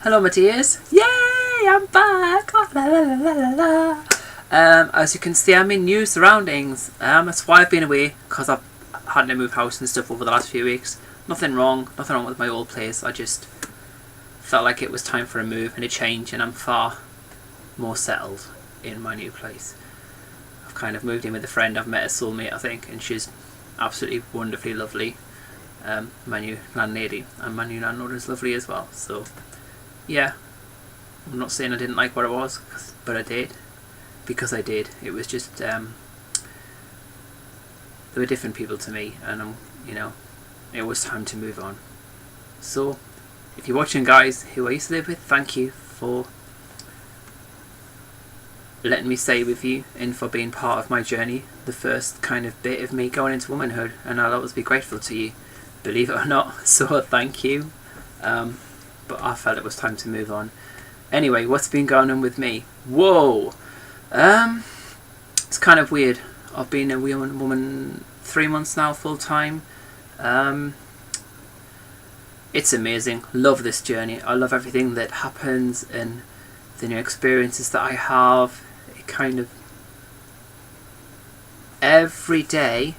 Hello my dears, yay, I'm back, la, la, la, la, la, la. As you can see, I'm in new surroundings. That's why I've been away, because I've had to move house and stuff over the last few weeks. Nothing wrong with my old place. I just felt like it was time for a move and a change, and I'm far more settled in my new place. I've kind of moved in with a friend. I've met a soulmate, I think, and she's absolutely wonderfully lovely. My new landlady, and my new landlord is lovely as well. So yeah, I'm not saying I didn't like what it was, but I did, because I did. It was just they were different people to me, and it was time to move on. So if you're watching, guys who I used to live with, thank you for letting me stay with you and for being part of my journey, the first kind of bit of me going into womanhood, and I'll always be grateful to you, believe it or not. So thank you. But I felt it was time to move on. Anyway, what's been going on with me? Whoa! It's kind of weird. I've been a woman 3 months now, full time. It's amazing. Love this journey. I love everything that happens and the new experiences that I have. It kind of... every day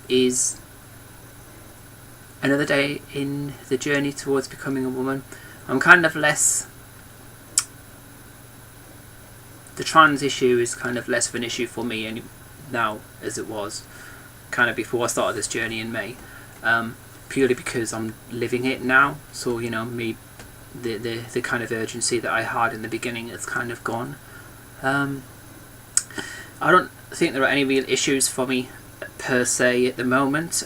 is another day in the journey towards becoming a woman. I'm kind of less... the trans issue is kind of less of an issue for me now as it was kind of before I started this journey in May, purely because I'm living it now. So the kind of urgency that I had in the beginning is kind of gone. I don't think there are any real issues for me per se at the moment.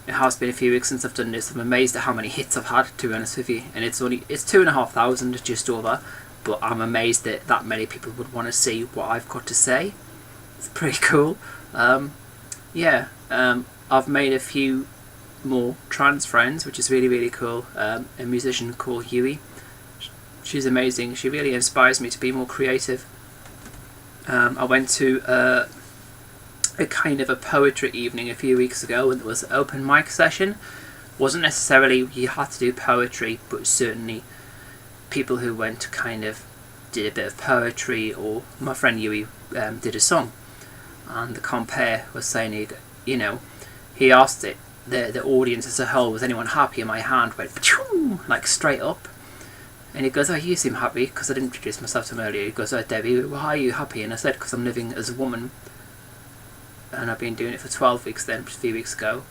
It has been a few weeks since I've done this. I'm amazed at how many hits I've had, to be honest with you, and it's 2,500 just over, but I'm amazed that that many people would want to see what I've got to say. It's pretty cool. I've made a few more trans friends, which is really, really cool. A musician called Huey. She's amazing. She really inspires me to be more creative. I went to a kind of a poetry evening a few weeks ago, and there was an open mic session. Wasn't necessarily you had to do poetry, but certainly people who went kind of did a bit of poetry, or my friend Huey did a song, and the compere was saying he asked the audience as a whole, was anyone happy, and my hand went like straight up, and he goes, oh, you seem happy, because I didn't introduce myself to him earlier. He goes, oh, Debbie, why are you happy? And I said, because I'm living as a woman, and I've been doing it for 12 weeks then, a few weeks ago.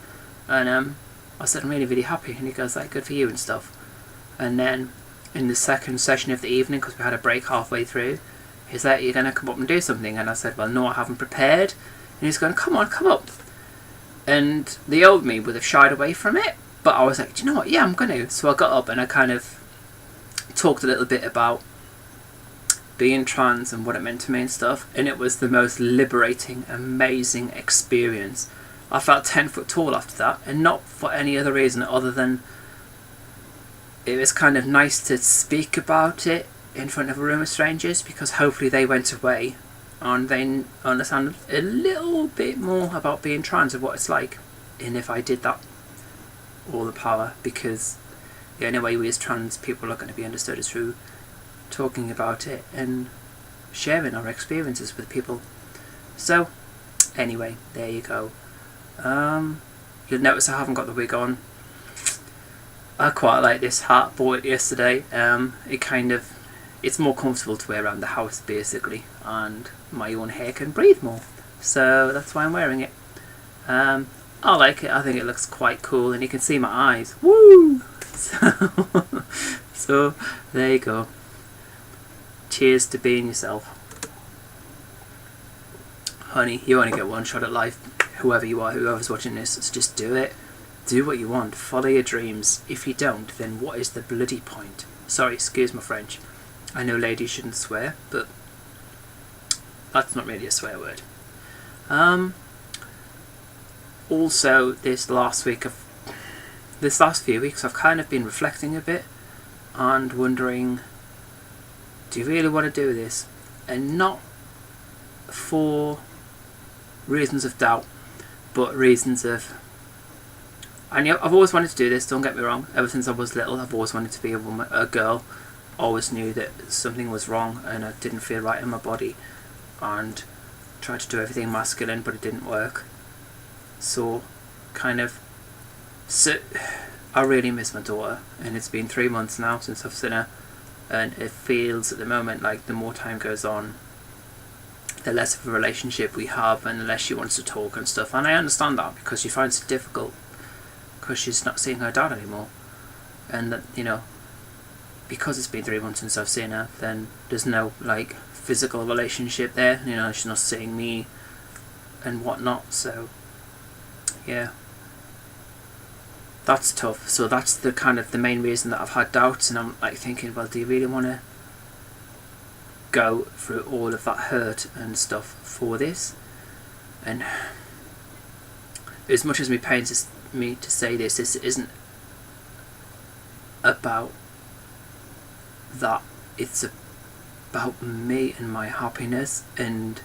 And I said, I'm really, really happy. And he goes, like, good for you and stuff. And then in the second session of the evening, because we had a break halfway through, he's like, you're going to come up and do something? And I said, well, no, I haven't prepared. And he's going, come on, come up. And the old me would have shied away from it, but I was like, do you know what? Yeah, I'm going to. So I got up and I kind of talked a little bit about being trans and what it meant to me and stuff, and it was the most liberating, amazing experience. I felt 10 foot tall after that, and not for any other reason other than it was kind of nice to speak about it in front of a room of strangers, because hopefully they went away and they understand a little bit more about being trans and what it's like. And if I did that, all the power, because the only way we as trans people are going to be understood is through talking about it and sharing our experiences with people. So anyway, there you go. You'll notice I haven't got the wig on. I quite like this hat, bought it yesterday. It's more comfortable to wear around the house basically, and my own hair can breathe more, so that's why I'm wearing it. I like it. I think it looks quite cool, and you can see my eyes. Woo! So there you go. Cheers to being yourself. Honey, you only get one shot at life. Whoever you are, whoever's watching this, so just do it. Do what you want. Follow your dreams. If you don't, then what is the bloody point? Sorry, excuse my French. I know ladies shouldn't swear, but that's not really a swear word. Also, this last few weeks, I've kind of been reflecting a bit and wondering, do you really want to do this? And not for reasons of doubt, but reasons of And I've always wanted to do this, don't get me wrong. Ever since I was little, I've always wanted to be a woman, a girl. Always knew that something was wrong and I didn't feel right in my body, and tried to do everything masculine, but it didn't work. So I really miss my daughter, and it's been 3 months now since I've seen her, and it feels at the moment like the more time goes on, the less of a relationship we have, and the less she wants to talk and stuff. And I understand that, because she finds it difficult because she's not seeing her dad anymore, and that, you know, because it's been 3 months since I've seen her, then there's no like physical relationship there, you know, she's not seeing me and whatnot. So yeah, that's tough. So that's the kind of the main reason that I've had doubts, and I'm like thinking, well, do you really want to go through all of that hurt and stuff for this? And as much as me pains me to say this isn't about that. It's about me and my happiness, and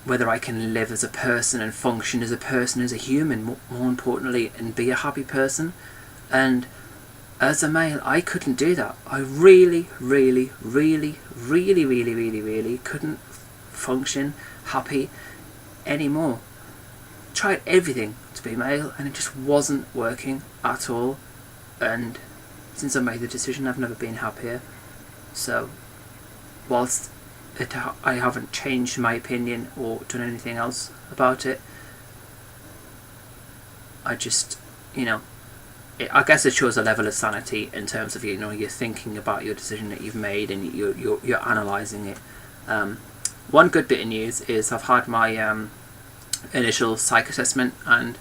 whether I can live as a person and function as a person, as a human, more importantly, and be a happy person. And as a male, I couldn't do that. I really couldn't function happy anymore. Tried everything to be male, and it just wasn't working at all. And since I made the decision, I've never been happier. So whilst I haven't changed my opinion or done anything else about it, I just, you know, I guess it shows a level of sanity in terms of, you know, you're thinking about your decision that you've made, and you're analysing it. One good bit of news is I've had my initial psych assessment, and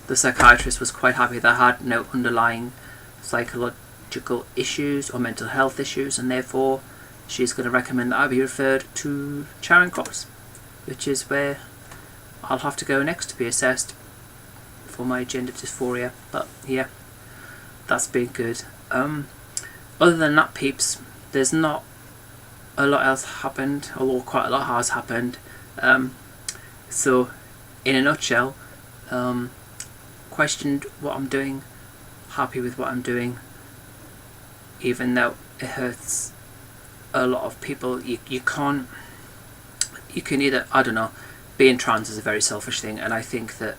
the psychiatrist was quite happy that I had no underlying psychological issues or mental health issues, and therefore she's going to recommend that I be referred to Charing Cross, which is where I'll have to go next to be assessed for my gender dysphoria. But yeah, that's been good. Other than that, peeps, there's not a lot else happened, although quite a lot has happened. So in a nutshell, questioned what I'm doing, happy with what I'm doing, even though it hurts a lot of people. You can either, I don't know, being trans is a very selfish thing, and I think that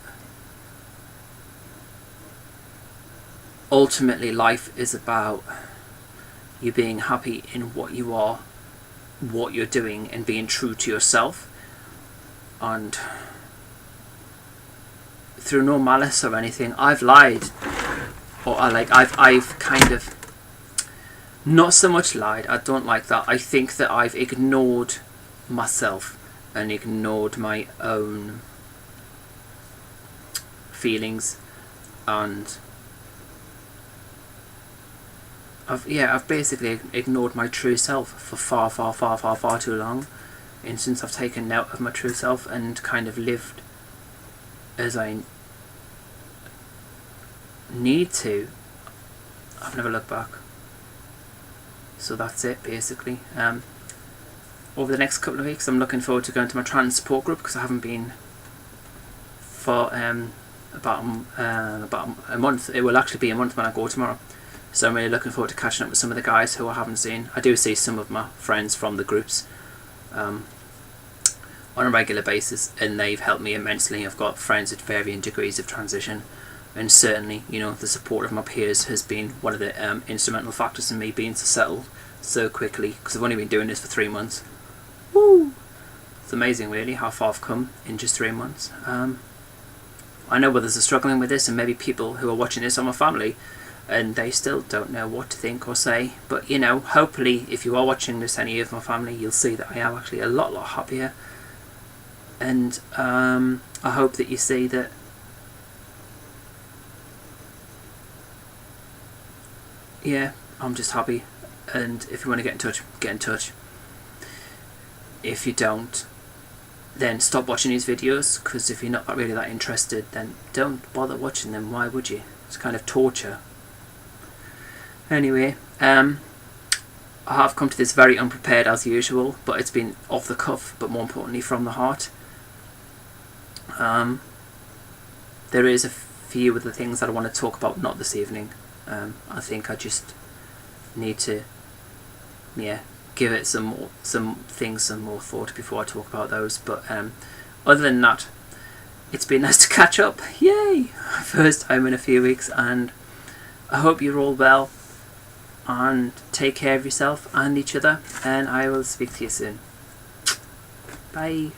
ultimately life is about you being happy in what you are, what you're doing, and being true to yourself. And through no malice or anything, I've lied, or I've kind of not so much lied. I don't like that. I think that I've ignored myself and ignored my own feelings, and I've basically ignored my true self for far too long. And since I've taken note of my true self and kind of lived as I need to, I've never looked back. So that's it, basically. Over the next couple of weeks, I'm looking forward to going to my trans support group, because I haven't been for about a month. It will actually be a month when I go tomorrow. So I'm really looking forward to catching up with some of the guys who I haven't seen. I do see some of my friends from the groups on a regular basis, and they've helped me immensely. I've got friends at varying degrees of transition, and certainly, you know, the support of my peers has been one of the instrumental factors in me being settled so quickly, because I've only been doing this for 3 months. Woo! It's amazing, really, how far I've come in just 3 months. I know others are struggling with this, and maybe people who are watching this are my family, and they still don't know what to think or say. But, you know, hopefully, if you are watching this, any of my family, you'll see that I am actually a lot happier. And I hope that you see that yeah, I'm just happy. And if you want to get in touch, get in touch. If you don't, then stop watching these videos, because if you're not really that interested, then don't bother watching them. Why would you? It's kind of torture. Anyway, I have come to this very unprepared as usual, but it's been off the cuff, but more importantly from the heart. There is a few other things that I want to talk about, not this evening. I think I just need to give it some more thought before I talk about those. But other than that, it's been nice to catch up. Yay! First time in a few weeks, and I hope you're all well, and take care of yourself and each other, and I will speak to you soon. Bye.